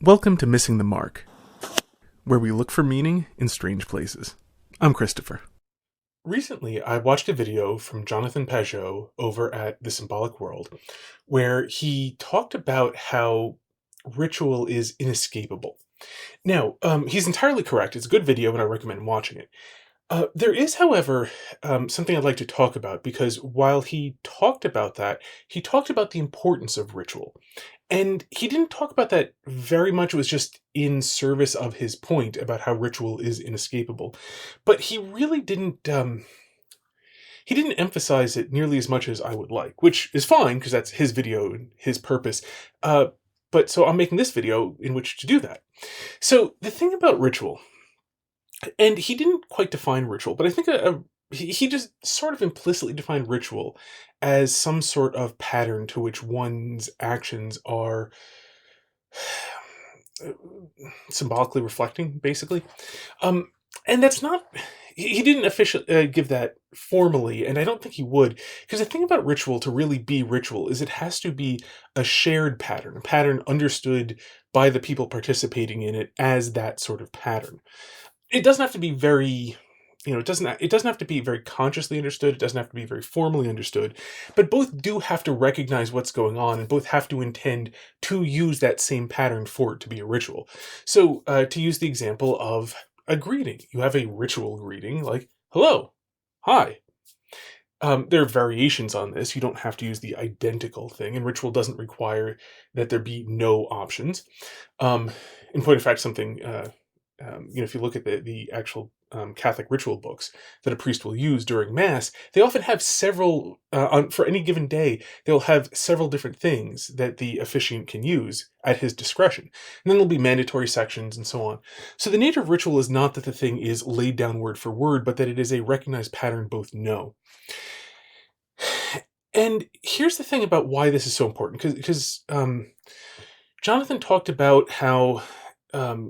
Welcome to Missing the Mark, where we look for meaning in strange places. I'm Christopher. Recently, I watched a video from Jonathan Pageau over at The Symbolic World, where he talked about how ritual is inescapable. Now, he's entirely correct. It's a good video, and I recommend watching it. There is, however, something I'd like to talk about, because while he talked about that, he talked about the importance of ritual. And he didn't talk about that very much. It was just in service of his point about how ritual is inescapable. But he really didn't emphasize it nearly as much as I would like, which is fine because that's his video and his purpose. But so I'm making this video in which to do that. So the thing about ritual, and he didn't quite define ritual, but I think he just sort of implicitly defined ritual as some sort of pattern to which one's actions are symbolically reflecting, basically. And that's not, he didn't officially give that formally, and I don't think he would, because the thing about ritual, to really be ritual, is it has to be a shared pattern, a pattern understood by the people participating in it as that sort of pattern. It doesn't have to be very, it doesn't have to be very consciously understood. It doesn't have to be very formally understood, but both do have to recognize what's going on, and both have to intend to use that same pattern for it to be a ritual. So to use the example of a greeting, you have a ritual greeting like hello, hi. There are variations on this. You don't have to use the identical thing, and ritual doesn't require that there be no options. In point of fact, something if you look at the actual Catholic ritual books that a priest will use during Mass, they often have several, for any given day, they'll have several different things that the officiant can use at his discretion. And then there'll be mandatory sections and so on. So the nature of ritual is not that the thing is laid down word for word, but that it is a recognized pattern both know. And here's the thing about why this is so important, because Jonathan talked about how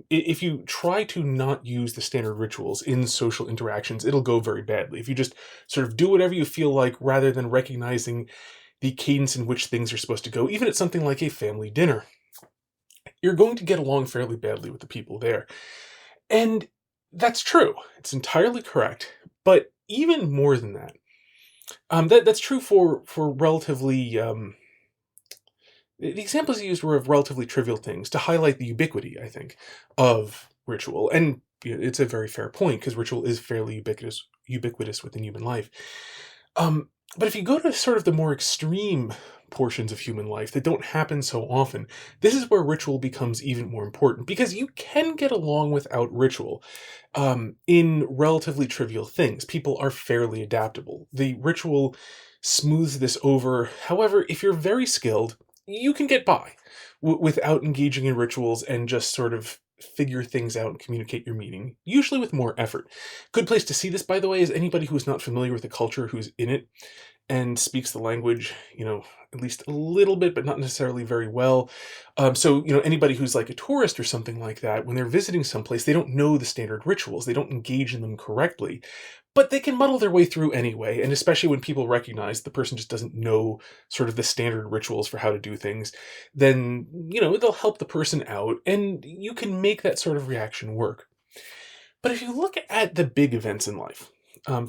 if you try to not use the standard rituals in social interactions, it'll go very badly. If you just sort of do whatever you feel like rather than recognizing the cadence in which things are supposed to go, even at something like a family dinner, you're going to get along fairly badly with the people there. And that's true. It's entirely correct. But even more than that, that's true for relatively... the examples he used were of relatively trivial things to highlight the ubiquity, I think, of ritual. And it's a very fair point, because ritual is fairly ubiquitous within human life. But if you go to sort of the more extreme portions of human life that don't happen so often, this is where ritual becomes even more important, because you can get along without ritual in relatively trivial things. People are fairly adaptable. The ritual smooths this over. However, if you're very skilled, you can get by without engaging in rituals and just sort of figure things out and communicate your meaning, usually with more effort. Good place to see this, by the way, is anybody who's not familiar with the culture who's in it and speaks the language, at least a little bit, but not necessarily very well. So anybody who's like a tourist or something like that, when they're visiting someplace, they don't know the standard rituals. They don't engage in them correctly, but they can muddle their way through anyway. And especially when people recognize the person just doesn't know sort of the standard rituals for how to do things, then, they'll help the person out, and you can make that sort of reaction work. But if you look at the big events in life,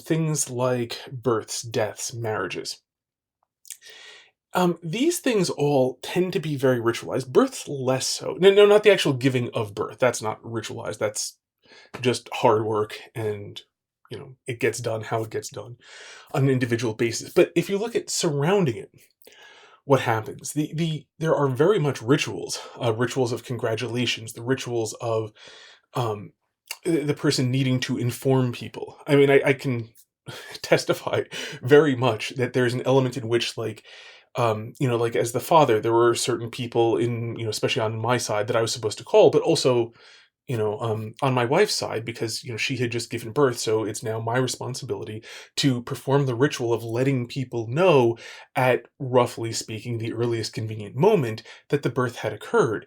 things like births, deaths, marriages, these things all tend to be very ritualized. Births less so. No, not the actual giving of birth. That's not ritualized. That's just hard work, and it gets done how it gets done on an individual basis. But if you look at surrounding it, what happens? There are very much rituals, rituals of congratulations, the rituals of the person needing to inform people. I mean, I can testify very much that there's an element in which, like as the father, there were certain people in, especially on my side, that I was supposed to call, but also, on my wife's side, because, she had just given birth. So it's now my responsibility to perform the ritual of letting people know, at roughly speaking, the earliest convenient moment, that the birth had occurred.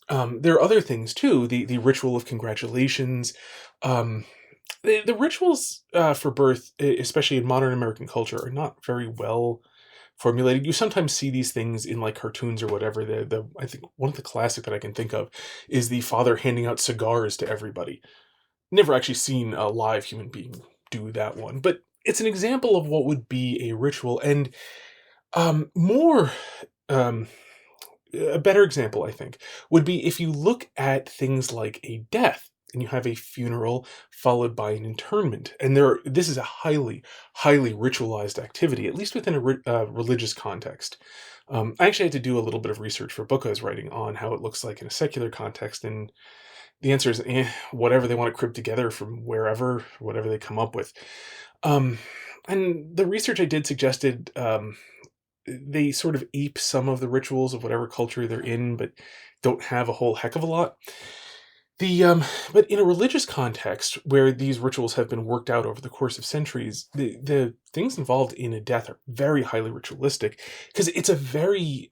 There are other things too, the ritual of congratulations, the rituals for birth, especially in modern American culture, are not very well formulated. You sometimes see these things in like cartoons or whatever. I think one of the classic that I can think of is the father handing out cigars to everybody. Never actually seen a live human being do that one, but it's an example of what would be a ritual. And more um, a better example, I think, would be if you look at things like a death and you have a funeral followed by an interment. And this is a highly ritualized activity, at least within a religious context. I actually had to do a little bit of research for a book I was writing on how it looks like in a secular context. And the answer is whatever they want to crib together from wherever, whatever they come up with. Um, and the research I did suggested they sort of ape some of the rituals of whatever culture they're in, but don't have a whole heck of a lot. But in a religious context where these rituals have been worked out over the course of centuries, the things involved in a death are very highly ritualistic because it's a very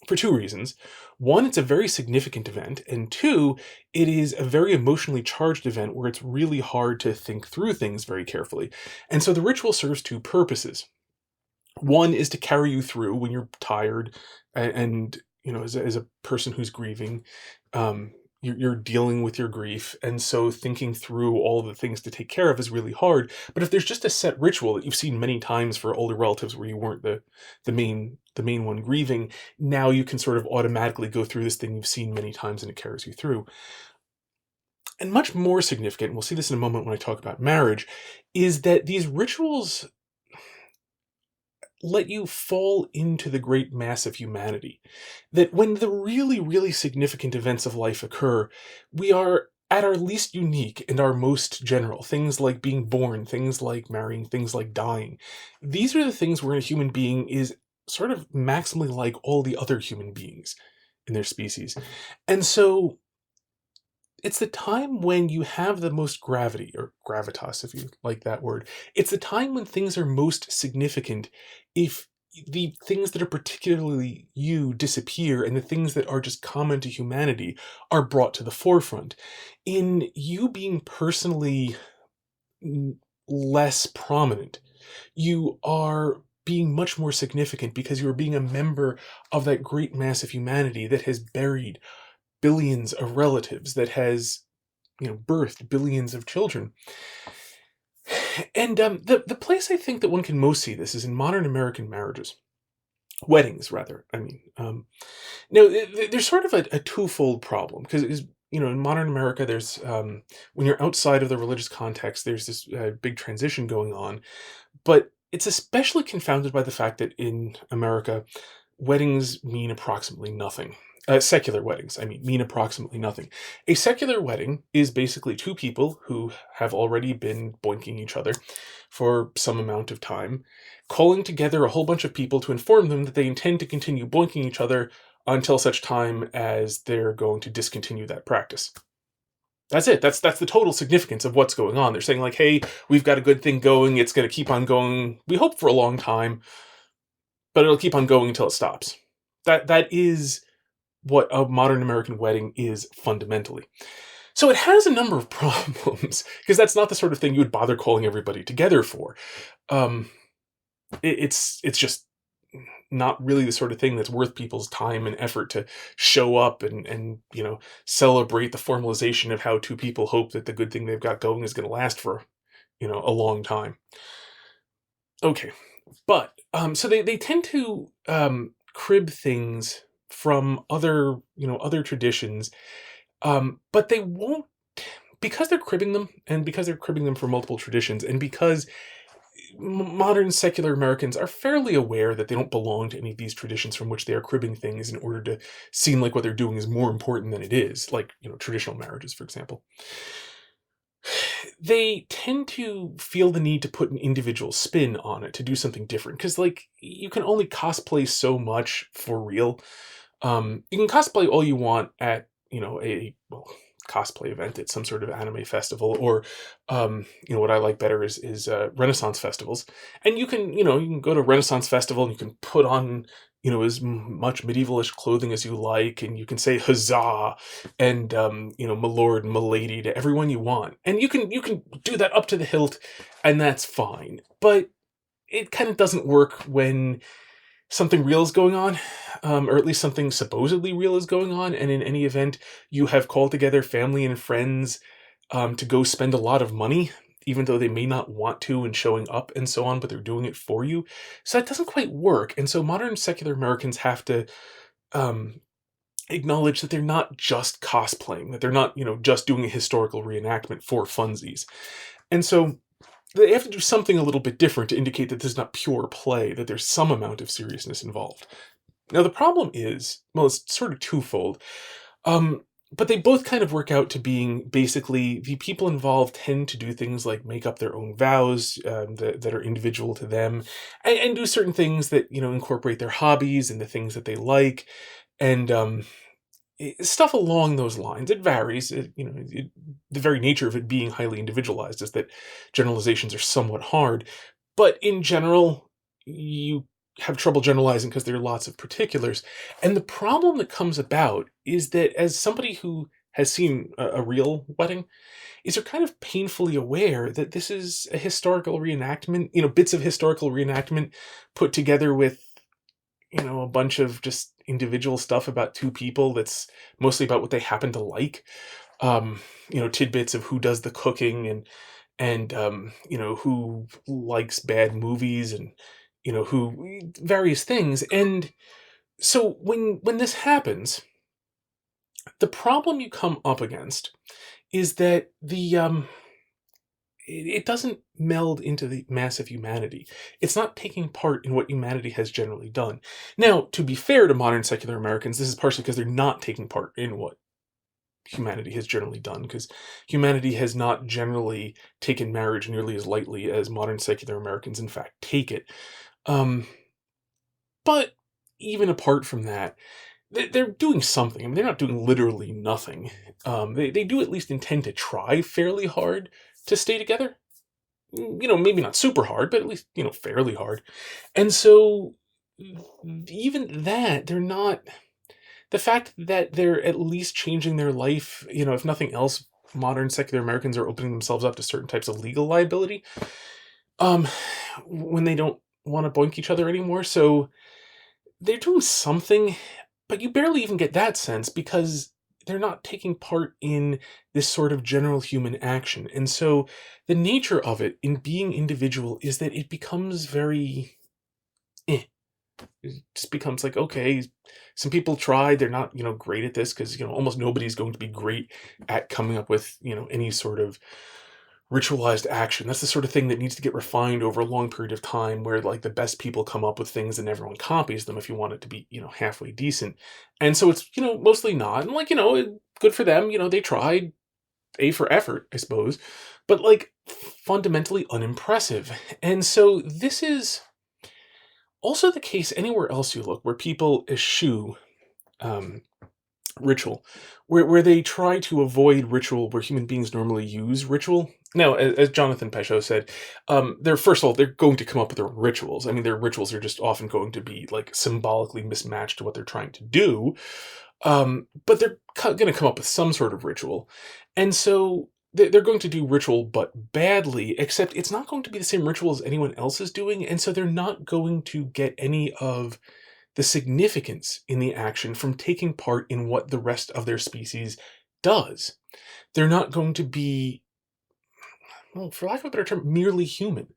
for two reasons. One, it's a very significant event, and two, it is a very emotionally charged event where it's really hard to think through things very carefully. And so the ritual serves two purposes. One is to carry you through when you're tired, and as a person who's grieving, you're dealing with your grief, and so thinking through all the things to take care of is really hard. But if there's just a set ritual that you've seen many times for older relatives where you weren't the main one grieving, now you can sort of automatically go through this thing you've seen many times and it carries you through. And much more significant, and we'll see this in a moment when I talk about marriage, is that these rituals let you fall into the great mass of humanity. That when the really, really significant events of life occur, we are at our least unique and our most general. Things like being born, things like marrying, things like dying. These are the things where a human being is sort of maximally like all the other human beings in their species. And so it's the time when you have the most gravity, or gravitas, if you like that word. It's the time when things are most significant if the things that are particularly you disappear and the things that are just common to humanity are brought to the forefront. In you being personally less prominent, you are being much more significant because you're being a member of that great mass of humanity that has buried billions of relatives, that has birthed billions of children. And the place I think that one can most see this is in modern American marriages, weddings rather. I mean, now there's sort of a twofold problem because in modern America there's when you're outside of the religious context, there's this big transition going on, but it's especially confounded by the fact that in America, weddings mean approximately nothing. Secular weddings, I mean approximately nothing. A secular wedding is basically two people who have already been boinking each other for some amount of time, calling together a whole bunch of people to inform them that they intend to continue boinking each other until such time as they're going to discontinue that practice. That's it. That's the total significance of what's going on. They're saying like, hey, we've got a good thing going. It's going to keep on going. We hope for a long time, but it'll keep on going until it stops. That is what a modern American wedding is fundamentally. So it has a number of problems because that's not the sort of thing you would bother calling everybody together for. It's just not really the sort of thing that's worth people's time and effort to show up and celebrate the formalization of how two people hope that the good thing they've got going is going to last for a long time. Okay, but so they tend to crib things from other traditions, but they won't, because they're cribbing them, and because they're cribbing them from multiple traditions, and because modern secular Americans are fairly aware that they don't belong to any of these traditions from which they are cribbing things in order to seem like what they're doing is more important than it is, like traditional marriages, for example. They tend to feel the need to put an individual spin on it, to do something different, because you can only cosplay so much for real. You can cosplay all you want at a cosplay event at some sort of anime festival, or what I like better is Renaissance festivals. And you can go to a Renaissance festival and you can put on as much medievalish clothing as you like, and you can say huzzah and my lord and my lady to everyone you want, and you can do that up to the hilt, and that's fine. But it kind of doesn't work when something real is going on, or at least something supposedly real is going on, and in any event, you have called together family and friends to go spend a lot of money, even though they may not want to, and showing up and so on, but they're doing it for you. So that doesn't quite work. And so modern secular Americans have to um, acknowledge that they're not just cosplaying, that they're not, just doing a historical reenactment for funsies. And so they have to do something a little bit different to indicate that this is not pure play, that there's some amount of seriousness involved. Now, the problem is, well, it's sort of twofold. But they both kind of work out to being basically the people involved tend to do things like make up their own vows that are individual to them, and do certain things that incorporate their hobbies and the things that they like, and stuff along those lines. It varies. The very nature of it being highly individualized is that generalizations are somewhat hard, but in general, you have trouble generalizing because there are lots of particulars. And the problem that comes about is that as somebody who has seen a real wedding, is you're kind of painfully aware that this is a historical reenactment, bits of historical reenactment put together with a bunch of just individual stuff about two people that's mostly about what they happen to like. Tidbits of who does the cooking and who likes bad movies and who various things. And so when this happens, the problem you come up against is that it doesn't meld into the mass of humanity. It's not taking part in what humanity has generally done. Now, to be fair to modern secular Americans, this is partially because they're not taking part in what humanity has generally done, because humanity has not generally taken marriage nearly as lightly as modern secular Americans in fact take it. But even apart from that, they're doing something. I mean, they're not doing literally nothing. They do at least intend to try fairly hard to stay together. Maybe not super hard, but at least, fairly hard. And so even that, they're not, the fact that they're at least changing their life, if nothing else, modern secular Americans are opening themselves up to certain types of legal liability, when they don't want to boink each other anymore. So they're doing something, but you barely even get that sense because they're not taking part in this sort of general human action. And so the nature of it in being individual is that it becomes very it just becomes like, okay, some people tried, they're not, great at this because, almost nobody's going to be great at coming up with, any sort of ritualized action. That's the sort of thing that needs to get refined over a long period of time where like the best people come up with things and everyone copies them if you want it to be, halfway decent. And so it's, mostly not. And like, good for them, they tried, A for effort, I suppose, but like fundamentally unimpressive. And so this is also the case anywhere else you look where people eschew ritual, where they try to avoid ritual where human beings normally use ritual. Now, as Jonathan Pageau said, they're first of all, they're going to come up with their own rituals. I mean, their rituals are just often going to be like symbolically mismatched to what they're trying to do. But they're going to come up with some sort of ritual. And so they're going to do ritual, but badly, except it's not going to be the same ritual as anyone else is doing. And so they're not going to get any of the significance in the action from taking part in what the rest of their species does. They're not going to be, well, for lack of a better term, merely human.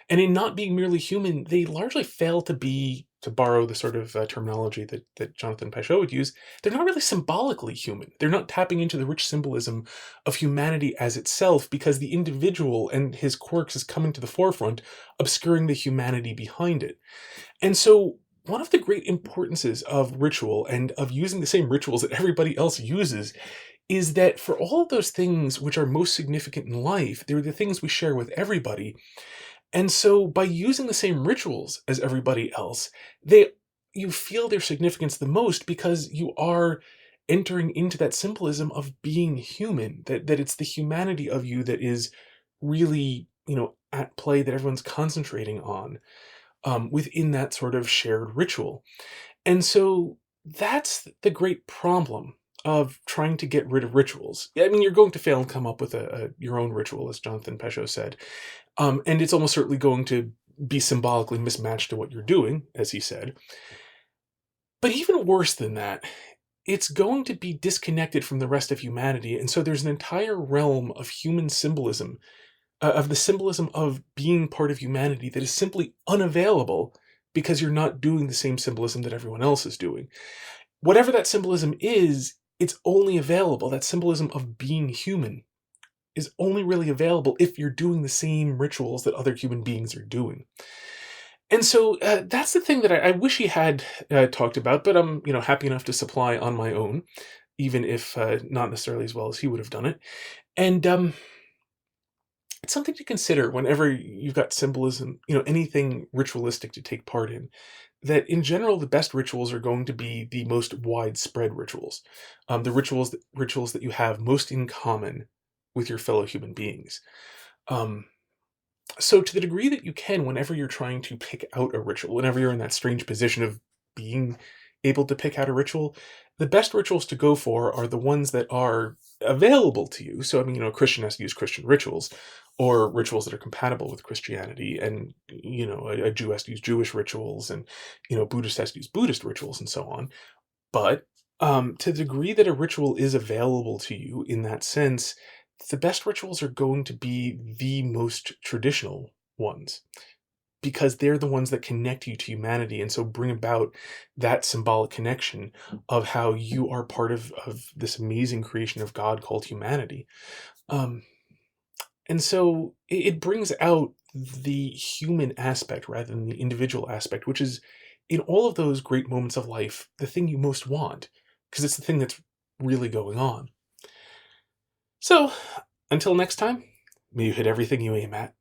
And in not being merely human, they largely fail to be, to borrow the sort of terminology that Jonathan Pageau would use, they're not really symbolically human. They're not tapping into the rich symbolism of humanity as itself because the individual and his quirks is coming to the forefront, obscuring the humanity behind it. And so one of the great importances of ritual and of using the same rituals that everybody else uses is that for all of those things which are most significant in life, they're the things we share with everybody. And so by using the same rituals as everybody else, you feel their significance the most because you are entering into that symbolism of being human, that it's the humanity of you that is really, at play, that everyone's concentrating on within that sort of shared ritual. And so that's the great problem of trying to get rid of rituals. I mean, you're going to fail and come up with your own ritual, as Jonathan Pageau said. And it's almost certainly going to be symbolically mismatched to what you're doing, as he said. But even worse than that, it's going to be disconnected from the rest of humanity. And so there's an entire realm of human symbolism, of the symbolism of being part of humanity that is simply unavailable because you're not doing the same symbolism that everyone else is doing. Whatever that symbolism is, it's only available. That symbolism of being human is only really available if you're doing the same rituals that other human beings are doing. And so that's the thing that I wish he had talked about, but I'm happy enough to supply on my own, even if not necessarily as well as he would have done it. And it's something to consider whenever you've got symbolism, anything ritualistic to take part in. That in general, the best rituals are going to be the most widespread rituals, the rituals that you have most in common with your fellow human beings. Um, so to the degree that you can, whenever you're trying to pick out a ritual, whenever you're in that strange position of being able to pick out a ritual, the best rituals to go for are the ones that are available to you. So, I mean, a Christian has to use Christian rituals or rituals that are compatible with Christianity. And, a Jew has to use Jewish rituals and, Buddhist has to use Buddhist rituals and so on. But to the degree that a ritual is available to you in that sense, the best rituals are going to be the most traditional ones because they're the ones that connect you to humanity and so bring about that symbolic connection of how you are part of this amazing creation of God called humanity. Um, and so it brings out the human aspect rather than the individual aspect, which is in all of those great moments of life, the thing you most want, because it's the thing that's really going on. So, until next time, may you hit everything you aim at.